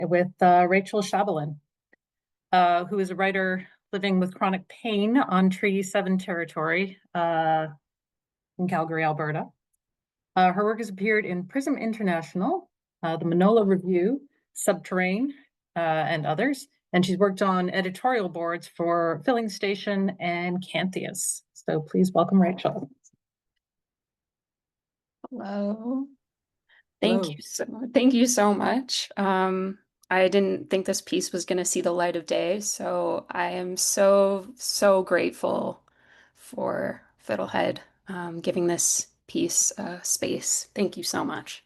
with Rachel Shabalin, who is a writer living with chronic pain on Treaty 7 territory in Calgary, Alberta. Her work has appeared in PRISM International, the Minola Review, subTerrain, and others. And she's worked on editorial boards for Station and Canthius. So please welcome Rachel. Hello. Thank you so much. I didn't think this piece was going to see the light of day, so I am so grateful for Fiddlehead giving this piece space. Thank you so much.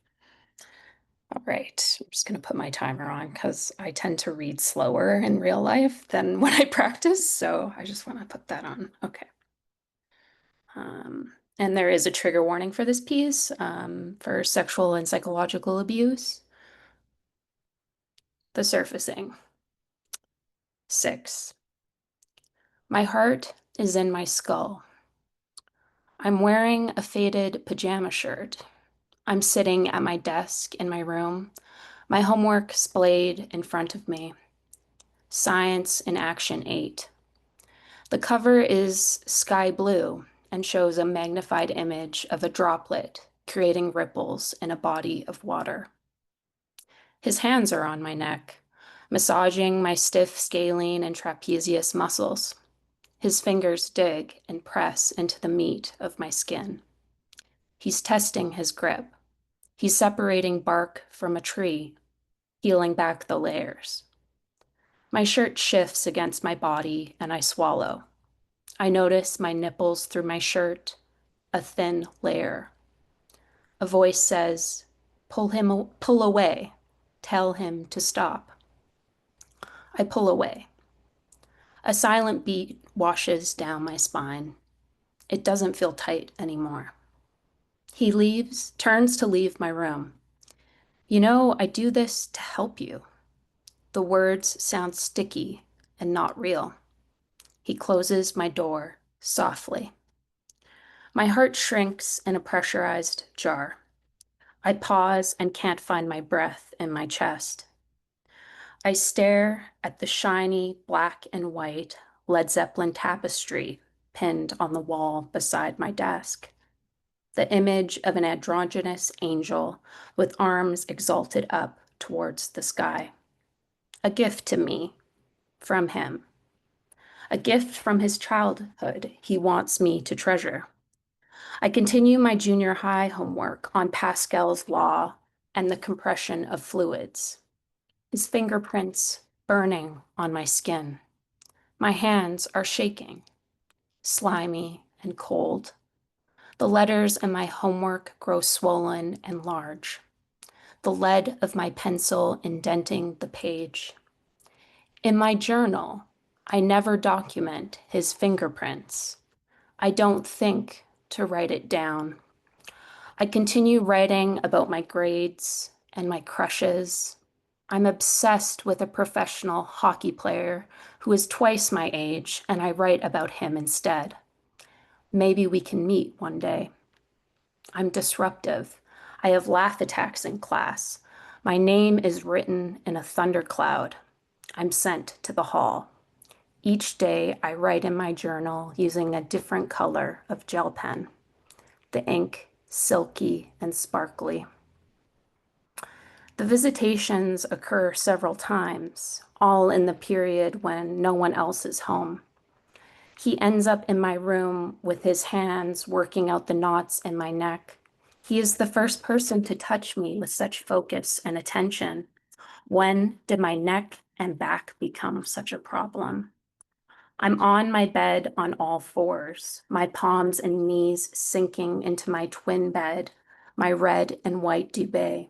All right, I'm just going to put my timer on because I tend to read slower in real life than when I practice, so I just want to put that on. Okay. And there is a trigger warning for this piece for sexual and psychological abuse. The surfacing. 6. My heart is in my skull. I'm wearing a faded pajama shirt. I'm sitting at my desk in my room, my homework splayed in front of me. Science in Action 8. The cover is sky blue and shows a magnified image of a droplet creating ripples in a body of water. His hands are on my neck, massaging my stiff scalene and trapezius muscles. His fingers dig and press into the meat of my skin. He's testing his grip. He's separating bark from a tree, peeling back the layers. My shirt shifts against my body and I swallow. I notice my nipples through my shirt, a thin layer. A voice says, pull away. Tell him to stop. I pull away. A silent beat washes down my spine. It doesn't feel tight anymore. He leaves, turns to leave my room. You know, I do this to help you. The words sound sticky and not real. He closes my door softly. My heart shrinks in a pressurized jar. I pause and can't find my breath in my chest. I stare at the shiny black and white Led Zeppelin tapestry pinned on the wall beside my desk. The image of an androgynous angel with arms exalted up towards the sky. A gift to me from him. A gift from his childhood he wants me to treasure. I continue my junior high homework on Pascal's law and the compression of fluids. His fingerprints burning on my skin. My hands are shaking, slimy and cold. The letters in my homework grow swollen and large. The lead of my pencil indenting the page. In my journal, I never document his fingerprints. I don't think to write it down. I continue writing about my grades and my crushes. I'm obsessed with a professional hockey player who is twice my age, and I write about him instead. Maybe we can meet one day. I'm disruptive. I have laugh attacks in class. My name is written in a thundercloud. I'm sent to the hall. Each day I write in my journal using a different color of gel pen. The ink silky and sparkly. The visitations occur several times, all in the period when no one else is home. He ends up in my room with his hands working out the knots in my neck. He is the first person to touch me with such focus and attention. When did my neck and back become such a problem? I'm on my bed on all fours, my palms and knees sinking into my twin bed, my red and white duvet.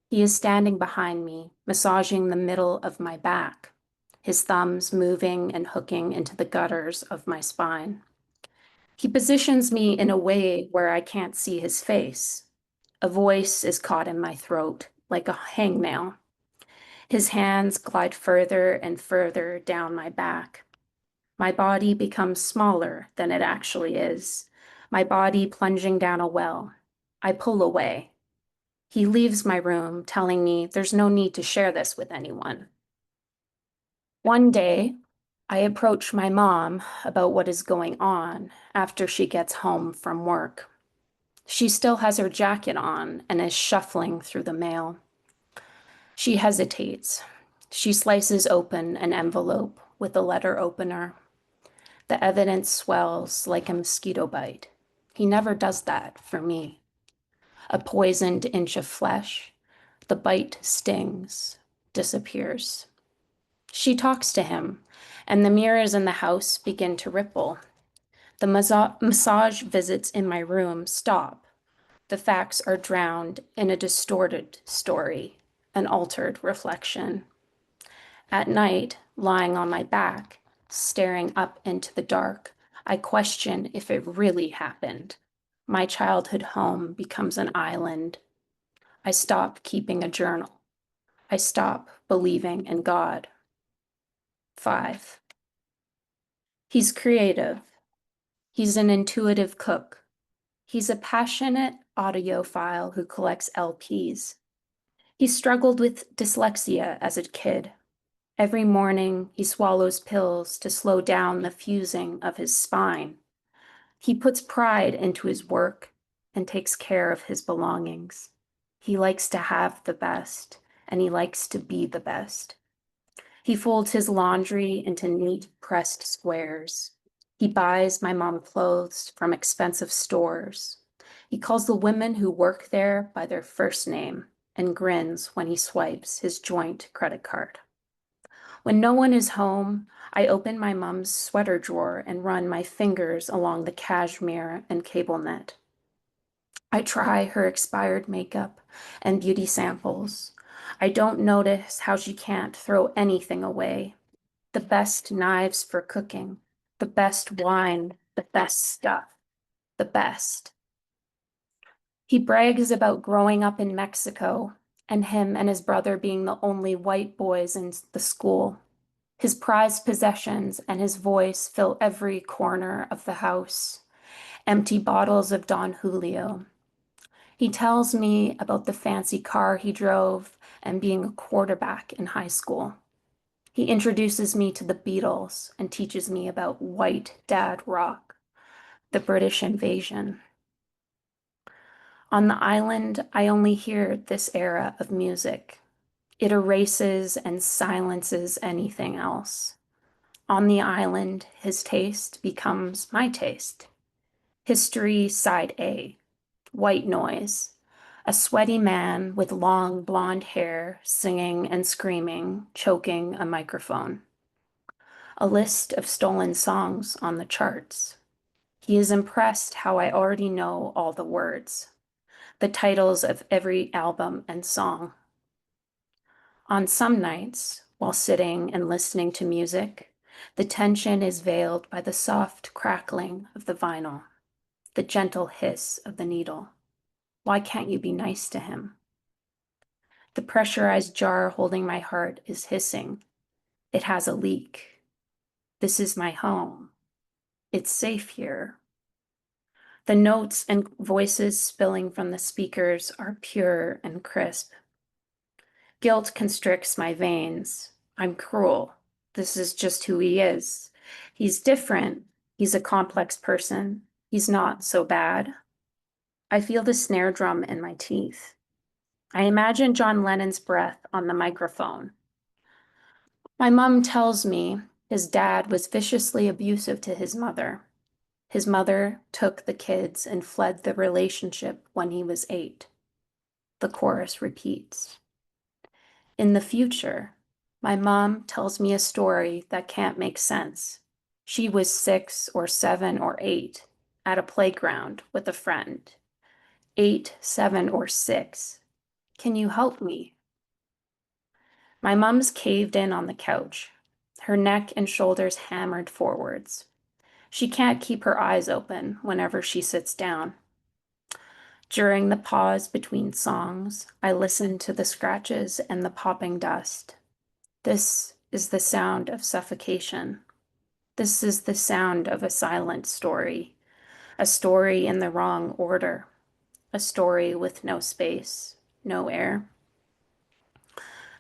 He is standing behind me, massaging the middle of my back, his thumbs moving and hooking into the gutters of my spine. He positions me in a way where I can't see his face. A voice is caught in my throat like a hangnail. His hands glide further and further down my back. My body becomes smaller than it actually is, my body plunging down a well. I pull away. He leaves my room, telling me there's no need to share this with anyone. One day, I approach my mom about what is going on after she gets home from work. She still has her jacket on and is shuffling through the mail. She hesitates. She slices open an envelope with a letter opener. The evidence swells like a mosquito bite. He never does that for me. A poisoned inch of flesh. The bite stings, disappears. She talks to him, and the mirrors in the house begin to ripple. The massage visits in my room stop. The facts are drowned in a distorted story, an altered reflection. At night, lying on my back, staring up into the dark, I question if it really happened. My childhood home becomes an island. I stop keeping a journal. I stop believing in God. 5. He's creative. He's an intuitive cook. He's a passionate audiophile who collects LPs. He struggled with dyslexia as a kid. Every morning, he swallows pills to slow down the fusing of his spine. He puts pride into his work and takes care of his belongings. He likes to have the best, and he likes to be the best. He folds his laundry into neat pressed squares. He buys my mom clothes from expensive stores. He calls the women who work there by their first name and grins when he swipes his joint credit card. When no one is home, I open my mom's sweater drawer and run my fingers along the cashmere and cable net. I try her expired makeup and beauty samples. I don't notice how she can't throw anything away. The best knives for cooking, the best wine, the best stuff, the best. He brags about growing up in Mexico and him and his brother being the only white boys in the school. His prized possessions and his voice fill every corner of the house. Empty bottles of Don Julio. He tells me about the fancy car he drove and being a quarterback in high school. He introduces me to the Beatles and teaches me about white dad rock, the British invasion. On the island, I only hear this era of music. It erases and silences anything else. On the island, his taste becomes my taste. History Side A, white noise. A sweaty man with long blonde hair singing and screaming, choking a microphone. A list of stolen songs on the charts. He is impressed how I already know all the words, the titles of every album and song. On some nights, while sitting and listening to music, the tension is veiled by the soft crackling of the vinyl, the gentle hiss of the needle. Why can't you be nice to him? The pressurized jar holding my heart is hissing. It has a leak. This is my home. It's safe here. The notes and voices spilling from the speakers are pure and crisp. Guilt constricts my veins. I'm cruel. This is just who he is. He's different. He's a complex person. He's not so bad. I feel the snare drum in my teeth. I imagine John Lennon's breath on the microphone. My mom tells me his dad was viciously abusive to his mother. His mother took the kids and fled the relationship when he was 8. The chorus repeats. In the future, my mom tells me a story that can't make sense. She was 6 or 7 or 8 at a playground with a friend. 8, 7, or 6. Can you help me? My mom's caved in on the couch, her neck and shoulders hammered forwards. She can't keep her eyes open whenever she sits down. During the pause between songs, I listen to the scratches and the popping dust. This is the sound of suffocation. This is the sound of a silent story, a story in the wrong order, a story with no space. no air.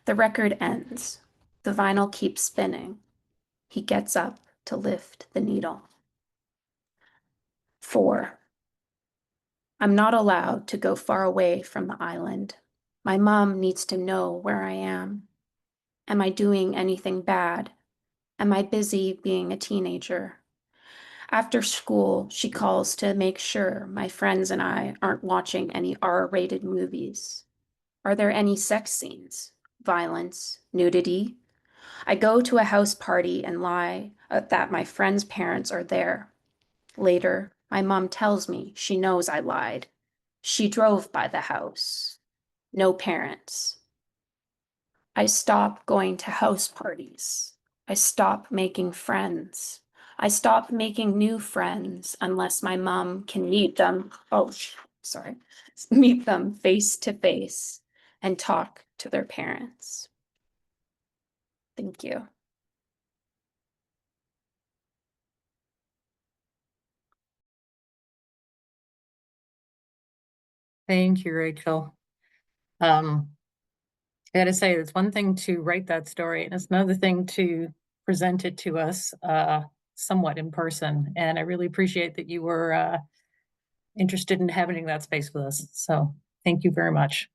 The record ends. The vinyl keeps spinning. He gets up to lift the needle. 4. I'm not allowed to go far away from the island. My mom needs to know where I am. Am I doing anything bad? Am I busy being a teenager? After school, she calls to make sure my friends and I aren't watching any R-rated movies. Are there any sex scenes, violence, nudity? I go to a house party and lie that my friend's parents are there. Later, my mom tells me she knows I lied. She drove by the house. No parents. I stop going to house parties. I stop making friends. I stop making new friends unless my mom can meet them. Meet them face to face and talk to their parents. Thank you. Thank you, Rachel. I gotta say, it's one thing to write that story, and it's another thing to present it to us somewhat in person. And I really appreciate that you were interested in having that space with us. So thank you very much.